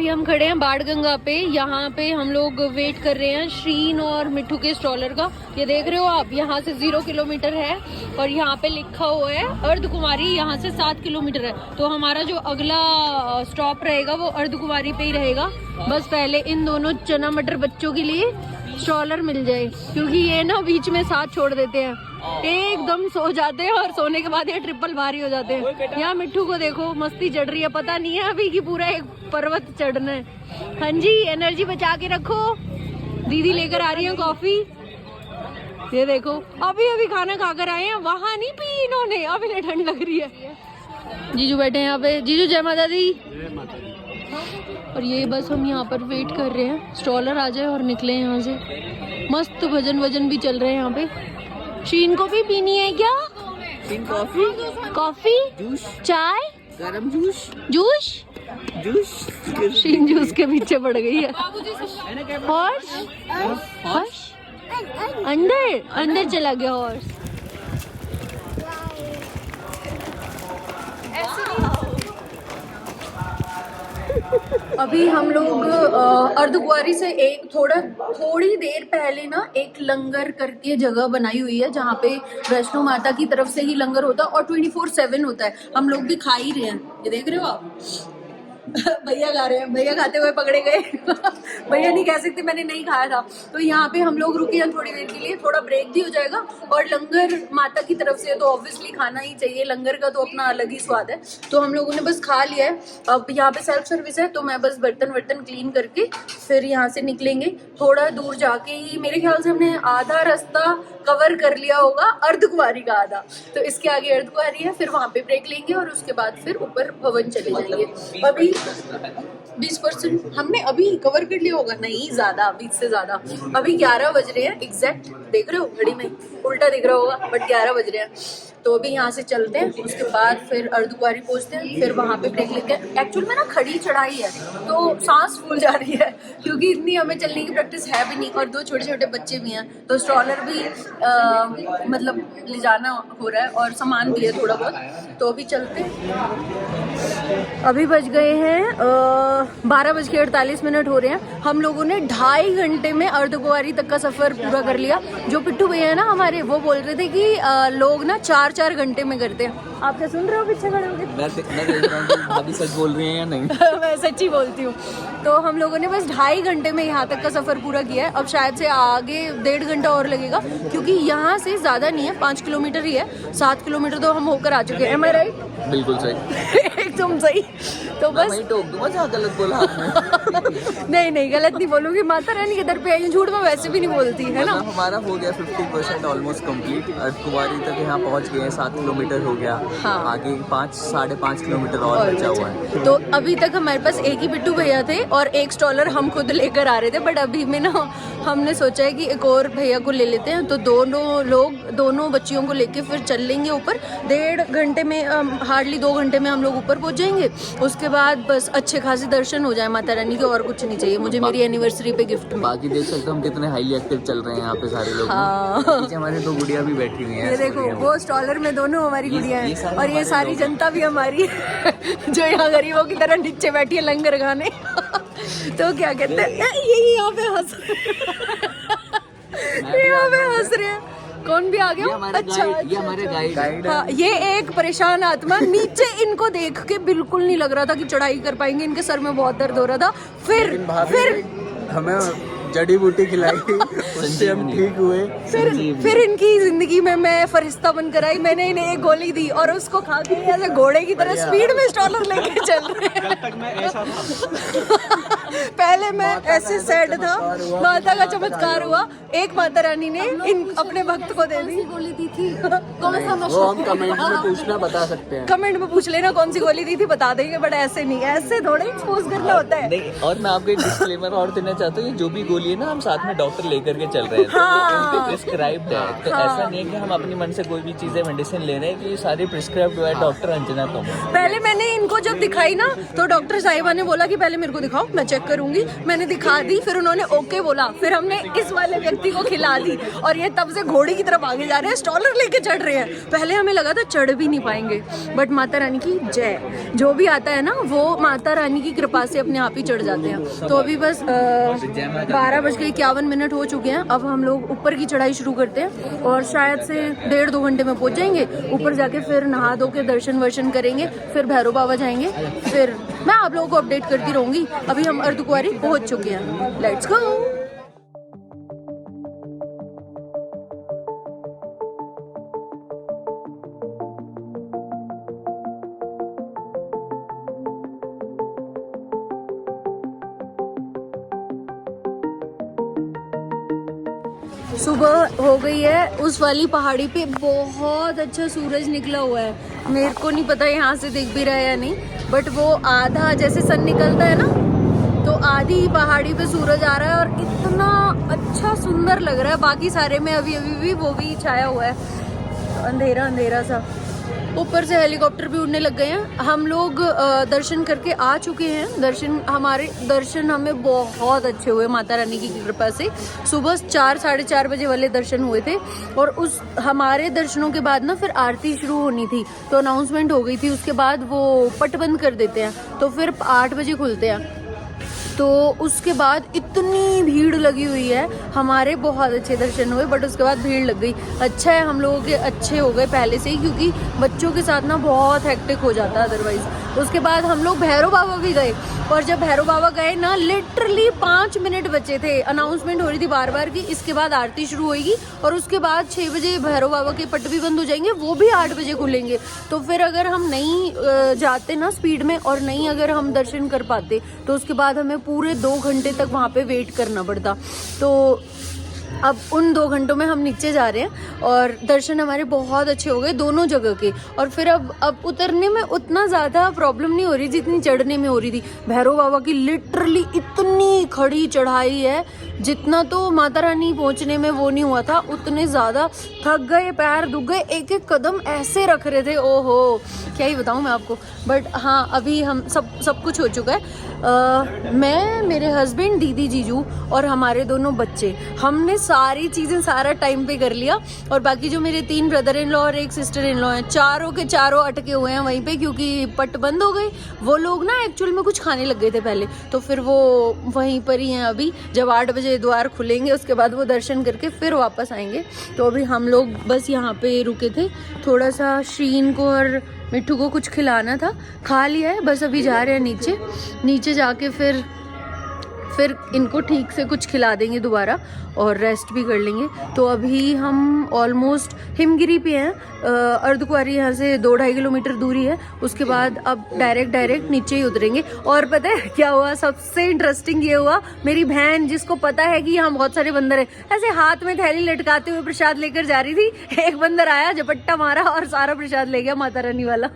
अभी हम खड़े हैं बाणगंगा पे। यहाँ पे हम लोग वेट कर रहे हैं शीन और मिट्ठू के स्ट्रॉलर का। ये देख रहे हो आप, यहाँ से 0 किलोमीटर है और यहाँ पे लिखा हुआ है अर्धकुमारी, यहाँ से 7 किलोमीटर है। तो हमारा जो अगला स्टॉप रहेगा वो अर्धकुमारी पे ही रहेगा। बस पहले इन दोनों चना मटर बच्चों के लिए स्ट्रॉलर मिल जाए, क्योंकि ये ना बीच में साथ छोड़ देते हैं, एकदम सो जाते हैं और सोने के बाद ये ट्रिपल भारी हो जाते हैं। यहाँ मिट्ठू को देखो, मस्ती चढ़ रही है, पता नहीं है अभी कि पूरा एक पर्वत चढ़ना है। हाँ जी, एनर्जी बचा के रखो। दीदी लेकर आ रही है कॉफी, ये देखो अभी अभी खाना खाकर आए हैं, वहाँ नहीं पी इन्होंने, अब इन्हें ठंड लग रही है। जीजू बैठे हैं यहाँ पे। जीजू जय माता दी। और ये बस हम यहाँ पर वेट कर रहे हैं स्ट्रॉलर आ जाए और निकले यहाँ से। मस्त भजन वजन भी चल रहे हैं यहाँ पे। शीन को भी पीनी है क्या? शीन कॉफी, कॉफी, जूस, चाय, गरम जूस, जूस, जूस। शीन जूस के पीछे पड़ गई है। हॉर्स, हॉर्स अंदर अंदर चला गया हॉर्स। अभी हम लोग अर्धकुंवारी से थोड़ी देर पहले ना एक लंगर करके जगह बनाई हुई है, जहाँ पे वैष्णो माता की तरफ से ही लंगर होता है और 24/7 होता है। हम लोग भी खा ही रहे हैं, ये देख रहे हो आप। भैया खा रहे हैं, भैया खाते हुए पकड़े गए। भैया नहीं कह सकते मैंने नहीं खाया था। तो यहाँ पे हम लोग रुके हैं थोड़ी देर के लिए, थोड़ा ब्रेक भी हो जाएगा। और लंगर माता की तरफ से तो ऑब्वियसली खाना ही चाहिए, लंगर का तो अपना अलग ही स्वाद है। तो हम लोगों ने बस खा लिया है। अब यहाँ पे सेल्फ सर्विस है, तो मैं बस बर्तन वर्तन क्लीन करके फिर यहाँ से निकलेंगे। थोड़ा दूर जाके ही मेरे ख्याल से हमने आधा रास्ता कवर कर लिया होगा, अर्धकुंवारी का आधा। तो इसके आगे अर्धकुंवारी है, फिर वहाँ पे ब्रेक लेंगे और उसके बाद फिर ऊपर भवन चले जाएंगे। अभी 20% हमने अभी कवर कर लिया होगा, नहीं ज्यादा, 20 से ज्यादा। अभी 11 बज रहे हैं एग्जैक्ट, देख रहे हो घड़ी में, उल्टा दिख रहा होगा बट 11 बज रहे हैं। तो अभी यहाँ से चलते हैं, उसके बाद फिर अर्धकुंवारी पहुँचते हैं, फिर वहाँ पे ब्रेक लेते हैं। एक्चुअल में ना खड़ी चढ़ाई है तो सांस फूल जा रही है, क्योंकि इतनी हमें चलने की प्रैक्टिस है भी नहीं और 2 छोटे छोटे बच्चे भी हैं। तो स्ट्रॉलर भी मतलब ले जाना हो रहा है और सामान भी है थोड़ा बहुत। तो अभी चलते हैं। अभी बज गए हैं 12:48 हो रहे हैं। हम लोगों ने 2.5 घंटे में अर्धकुंवारी तक का सफर पूरा कर लिया। जो पिट्ठू भैया है ना हमारे, वो बोल रहे थे कि लोग ना 4-4 घंटे में करते हैं। आप क्या सुन रहे हो पीछे खड़े होकर? मैं देख रहा हूँ कि भाभी सच बोल रही हैं या नहीं। मैं सच्ची बोलती हूँ। तो हम लोगों ने बस 2.5 घंटे में यहाँ तक का सफर पूरा किया है। अब शायद से आगे 1.5 घंटा और लगेगा, क्योंकि यहाँ से ज्यादा नहीं है, 5 किलोमीटर ही है। 7 किलोमीटर तो हम होकर आ चुके हैं। Am I right? बिल्कुल सही। एकदम सही। तो बस मैं टोक दूंगा जहाँ गलत बोला आपने। नहीं गलत नहीं बोलूंगी, माता रानी के दर पे आई, झूठ में वैसे भी नहीं बोलती है ना। हमारा हो गया 50% ऑलमोस्ट कंप्लीट। अर्धकुंवारी तक यहाँ पहुँच गए हैं, 7 किलोमीटर हो गया। हाँ। आगे 5-5.5 किलोमीटर और बचा हुआ है। तो अभी तक हमारे पास एक ही पिट्ठू भैया थे और एक स्ट्रॉलर हम खुद लेकर आ रहे थे। बट अभी में ना हमने सोचा है कि एक और भैया को ले लेते हैं, तो दोनों बच्चियों को लेके फिर चल लेंगे ऊपर। 1.5 घंटे में, हार्डली 2 घंटे में हम लोग ऊपर पहुंच जाएंगे। उसके बाद बस अच्छे खासे दर्शन हो जाए माता रानी के, और कुछ नहीं चाहिए मुझे मेरी एनिवर्सरी पे गिफ्ट में। बाकी देख सकते हो हम कितने हाईली एक्टिव चल रहे हैं यहाँ पे सारे लोग। हाँ। पीछे हमारे 2 गुड़िया भी बैठी हुई हैं। ये देखो, वो स्ट्रॉलर में दोनों हमारी गुड़िया हैं और ये सारी जनता भी हमारी है जो यहाँ गरीबों की तरह नीचे बैठी है लंगर खाने। तो क्या कहते हैं, ये यहाँ पे हंस रहे हैं। कौन भी आ गया? अच्छा, ये हमारे गाइड। हाँ, ये एक परेशान आत्मा। नीचे इनको देख के बिल्कुल नहीं लग रहा था कि चढ़ाई कर पाएंगे, इनके सर में बहुत दर्द हो रहा था। फिर हमें जड़ी बूटी खिलाई, उससे हम ठीक हुए। फिर इनकी जिंदगी में मैं फरिश्ता बनकर आई। मैंने इन्हें एक गोली दी और उसको खा के ऐसे घोड़े की तरह स्पीड में स्ट्रॉलर लेके चल रहे हैं। कल तक मैं ऐसा था। पहले मैं ऐसे सैड था, माता का चमत्कार हुआ। एक माता रानी ने इन अपने भक्त को दे दी। गोली दी थी कौन सा? वो हम कमेंट में पूछना बता सकते हैं। कमेंट में पूछ लेना कौन सी गोली दी थी, बता देंगे। बट ऐसे नहीं, ऐसे थोड़ा एक्सपोज करना होता है। नहीं, और मैं आपको एक डिस्क्लेमर और देना चाहता हूँ, जो भी गोली है ना हम साथ में डॉक्टर लेकर के चल रहे हैं। हाँ। तो प्रिस्क्राइब्ड है, तो ऐसा नहीं है कि हम अपनी मन से कोई भी चीजें मेडिसिन ले रहे हैं, कि ये सारी प्रिस्क्राइब्ड हुआ है डॉक्टर अंजना तोमर। पहले मैंने इनको जब दिखाई ना, तो डॉक्टर साहिबा ने बोला कि पहले मेरे को दिखाओ, मैं चेक करूंगी। मैंने दिखा दी, फिर उन्होंने ओके बोला, फिर हमने इस वाले व्यक्ति को खिला दी और ये तब से घोड़ी की तरफ आगे जा रहे हैं, स्टॉलर लेके चढ़ रहे हैं। पहले हमें लगा था चढ़ भी नहीं पाएंगे, बट माता रानी की जय, जो भी आता है ना वो माता रानी की कृपा से अपने आप ही चढ़ जाते हैं। तो अभी बस 12:51 हो चुके हैं। अब हम लोग ऊपर की चढ़ाई शुरू करते हैं और शायद से 1.5-2 घंटे में पहुंच जाएंगे। ऊपर जाके फिर नहा धो के दर्शन वर्शन करेंगे, फिर भैरव बाबा जाएंगे, फिर मैं आप लोगों को अपडेट करती रहूंगी। अभी हम अर्धकुंवारी पहुंच चुके हैं, लेट्स गो। सुबह हो गई है। उस वाली पहाड़ी पे बहुत अच्छा सूरज निकला हुआ है। मेरे को नहीं पता यहाँ से दिख भी रहा है या नहीं, बट वो आधा जैसे सन निकलता है ना, तो आधी पहाड़ी पे सूरज आ रहा है और इतना अच्छा सुंदर लग रहा है। बाकी सारे में अभी भी वो भी छाया हुआ है, अंधेरा अंधेरा सा। ऊपर से हेलीकॉप्टर भी उड़ने लग गए हैं। हम लोग दर्शन करके आ चुके हैं। दर्शन हमें बहुत अच्छे हुए माता रानी की कृपा से। सुबह 4-4:30 बजे वाले दर्शन हुए थे और उस हमारे दर्शनों के बाद ना फिर आरती शुरू होनी थी, तो अनाउंसमेंट हो गई थी। उसके बाद वो पट बंद कर देते हैं, तो फिर 8 बजे खुलते हैं। तो उसके बाद इतनी भीड़ लगी हुई है। हमारे बहुत अच्छे दर्शन हुए, बट उसके बाद भीड़ लग गई। अच्छा है हम लोगों के अच्छे हो गए पहले से ही, क्योंकि बच्चों के साथ ना बहुत हेक्टिक हो जाता है अदरवाइज। उसके बाद हम लोग भैरव बाबा भी गए, और जब भैरव बाबा गए ना, लिटरली 5 मिनट बचे थे। अनाउंसमेंट हो रही थी बार बार की इसके बाद आरती शुरू होगी, और उसके बाद 6 बजे भैरव बाबा के पट भी बंद हो जाएंगे, वो भी 8 बजे खुलेंगे। तो फिर अगर हम नहीं जाते ना स्पीड में, और नहीं अगर हम दर्शन कर पाते, तो उसके बाद हमें पूरे 2 घंटे तक वहाँ पे वेट करना पड़ता। तो अब उन 2 घंटों में हम नीचे जा रहे हैं और दर्शन हमारे बहुत अच्छे हो गए दोनों जगह के। और फिर अब उतरने में उतना ज़्यादा प्रॉब्लम नहीं हो रही जितनी चढ़ने में हो रही थी। भैरव बाबा की लिटरली इतनी खड़ी चढ़ाई है, जितना तो माता रानी पहुंचने में वो नहीं हुआ था, उतने ज़्यादा थक गए, पैर दुख गए, एक एक कदम ऐसे रख रहे थे, ओहो क्या ही बताऊं मैं आपको। बट हाँ, अभी हम सब कुछ हो चुका है। मैं, मेरे हस्बैंड, दीदी, जीजू और हमारे दोनों बच्चे, हमने सारी चीज़ें सारा टाइम पे कर लिया। और बाकी जो मेरे 3 ब्रदर इन लॉ और 1 सिस्टर इन लॉ हैं, चारों के चारों अटके हुए हैं वहीं पे, क्योंकि पट बंद हो गई। वो लोग ना एक्चुअल में कुछ खाने लग गए थे पहले, तो फिर वो वहीं पर ही हैं अभी। जब 8 बजे द्वार खुलेंगे उसके बाद वो दर्शन करके फिर वापस आएंगे। तो अभी हम लोग बस यहाँ पे रुके थे, थोड़ा सा श्रीन को और मिट्टू को कुछ खिलाना था, खा लिया है। बस अभी जा रहे हैं नीचे जाके फिर इनको ठीक से कुछ खिला देंगे दोबारा और रेस्ट भी कर लेंगे। तो अभी हम ऑलमोस्ट हिमगिरी पे हैं। अर्धकुंवारी यहाँ से 2-2.5 किलोमीटर दूरी है। उसके बाद अब डायरेक्ट नीचे ही उतरेंगे। और पता है क्या हुआ? सबसे इंटरेस्टिंग ये हुआ, मेरी बहन, जिसको पता है कि यहाँ बहुत सारे बंदर हैं, ऐसे हाथ में थैली लटकाते हुए प्रसाद लेकर जा रही थी। एक बंदर आया, झपट्टा मारा और सारा प्रसाद ले गया माता रानी वाला।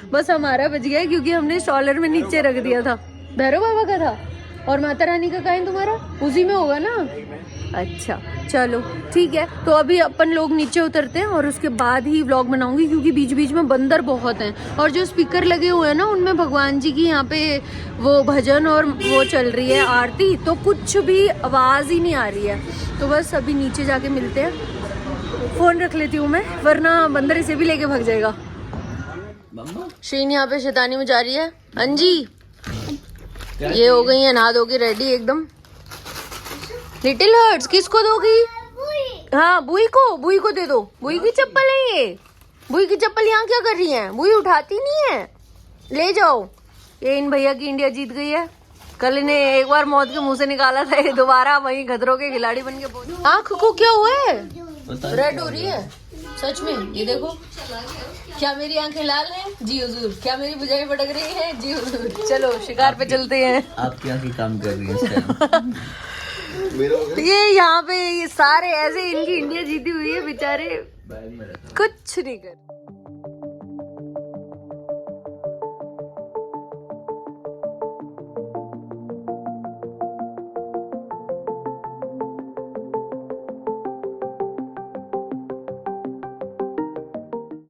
बस हमारा बच गया क्योंकि हमने स्टॉलर में नीचे रख दिया था। भैरव बाबा का था और माता रानी का कहीं तुम्हारा उसी में होगा ना? अच्छा चलो ठीक है। तो अभी अपन लोग नीचे उतरते हैं और उसके बाद ही व्लॉग बनाऊंगी, क्योंकि बीच बीच में बंदर बहुत हैं। और जो स्पीकर लगे हुए हैं ना, उनमें भगवान जी की यहाँ पे वो भजन और वो चल रही है आरती, तो कुछ भी आवाज़ ही नहीं आ रही है। तो बस अभी नीचे जाके मिलते हैं। फ़ोन रख लेती हूँ मैं, वरना बंदर इसे भी लेके भाग जाएगा। शीन यहाँ पे शैतानी में जा रही है। हाँ जी, ये हो गई है नहा धोके रेडी एकदम। लिटिल हर्ट्स किसको दोगी? हाँ बुई को दे दो। बुई की चप्पल है ये। बुई की चप्पल यहाँ क्या कर रही है? बुई उठाती नहीं है, ले जाओ। ये इन भैया की इंडिया जीत गई है। कल इन्हें एक बार मौत के मुंह से निकाला था, ये दोबारा वही खतरों के खिलाड़ी बन के। आँख को क्या हुआ है? रेड हो रही है सच में। ये देखो, क्या मेरी आंखें लाल हैं? जी हुजूर। क्या मेरी भुजाएं भटक रही हैं? जी हुजूर। चलो शिकार पे चलते हैं। आपकी आंखें काम कर रही हैं। ये यहाँ पे ये सारे ऐसे, इनकी इंडिया जीती हुई है, बेचारे कुछ नहीं कर।